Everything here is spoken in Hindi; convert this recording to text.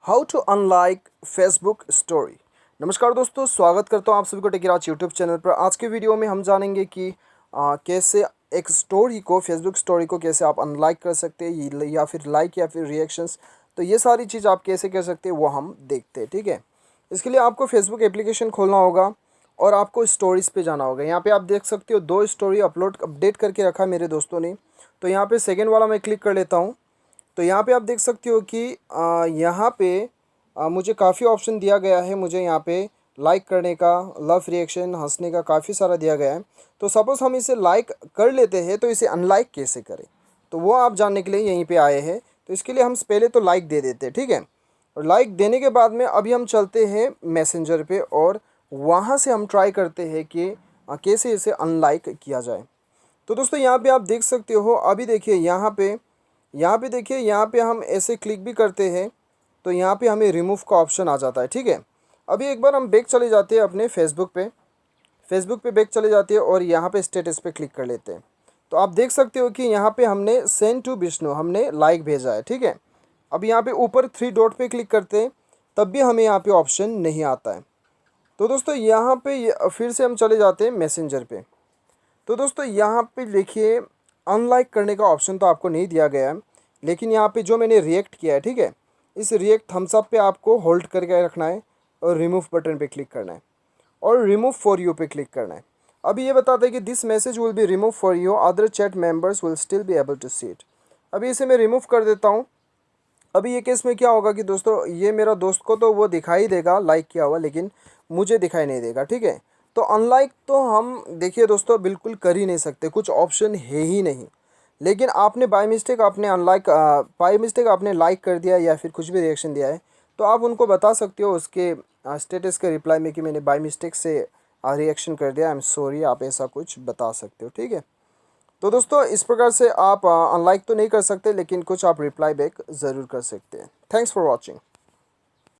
How to unlike Facebook story. नमस्कार दोस्तों, स्वागत करता हूँ आप सभी को टेकीराज यूट्यूब चैनल पर। आज के वीडियो में हम जानेंगे कि कैसे एक स्टोरी को, फेसबुक स्टोरी को कैसे आप अनलाइक कर सकते हैं या फिर लाइक या फिर रिएक्शंस। तो ये सारी चीज़ आप कैसे कर सकते हैं वो हम देखते हैं, ठीक है। इसके लिए आपको फेसबुक एप्लीकेशन खोलना होगा और आपको स्टोरीज़ पे जाना होगा। यहाँ पे आप देख सकते हो 2 स्टोरी अपडेट करके रखा है मेरे दोस्तों ने। तो यहाँ पे सेकेंड वाला मैं क्लिक कर लेता हूँ। तो यहाँ पे आप देख सकते हो कि यहाँ पे मुझे काफ़ी ऑप्शन दिया गया है। मुझे यहाँ पे लाइक करने का, लव रिएक्शन, हंसने का काफ़ी सारा दिया गया है। तो सपोज़ हम इसे लाइक कर लेते हैं तो इसे अनलाइक कैसे करें, तो वो आप जानने के लिए यहीं पे आए हैं। तो इसके लिए हम पहले तो लाइक दे देते हैं, ठीक है। और लाइक देने के बाद में अभी हम चलते हैं मैसेंजर पे और वहाँ से हम ट्राई करते हैं कि कैसे इसे अनलाइक किया जाए। तो दोस्तों यहाँ पे आप देख सकते हो, अभी देखिए यहाँ पे देखिए, यहाँ पे हम ऐसे क्लिक भी करते हैं तो यहाँ पे हमें रिमूव का ऑप्शन आ जाता है, ठीक है। अभी एक बार हम बैक चले जाते हैं अपने फेसबुक पे बैक चले जाते हैं और यहाँ पे स्टेटस पे क्लिक कर लेते हैं। तो आप देख सकते हो कि यहाँ पे हमने सेंड टू विष्णु, हमने लाइक भेजा है, ठीक है। अब यहाँ पे ऊपर 3 डॉट पे क्लिक करते हैं तब भी हमें यहाँ पे ऑप्शन नहीं आता है। तो दोस्तों यहाँ पे फिर से हम चले जाते हैं मैसेंजर पे। तो दोस्तों यहाँ पे देखिए, अनलाइक करने का ऑप्शन तो आपको नहीं दिया गया है, लेकिन यहाँ पे जो मैंने रिएक्ट किया है, ठीक है, इस रिएक्ट थम्स अप पे आपको होल्ड करके रखना है और रिमूव बटन पे क्लिक करना है और रिमूव फॉर यू पे क्लिक करना है। अभी ये बताता है कि this message will be remove for you, other chat members will still be able to see it. अभी इसे मैं रिमूव कर देता हूँ। अभी ये केस में क्या होगा कि दोस्तों, ये मेरा दोस्त को तो वो दिखाई देगा लाइक किया हुआ, लेकिन मुझे दिखाई नहीं देगा, ठीक है। तो अनलाइक तो हम देखिए दोस्तों बिल्कुल कर ही नहीं सकते, कुछ ऑप्शन है ही नहीं। लेकिन आपने बाय मिस्टेक आपने लाइक कर दिया या फिर कुछ भी रिएक्शन दिया है, तो आप उनको बता सकते हो उसके स्टेटस के रिप्लाई में कि मैंने बाय मिस्टेक से रिएक्शन कर दिया, आई एम सॉरी, आप ऐसा कुछ बता सकते हो, ठीक है। तो दोस्तों इस प्रकार से आप अनलाइक तो नहीं कर सकते, लेकिन कुछ आप रिप्लाई बैक ज़रूर कर सकते हैं। Thanks for watching.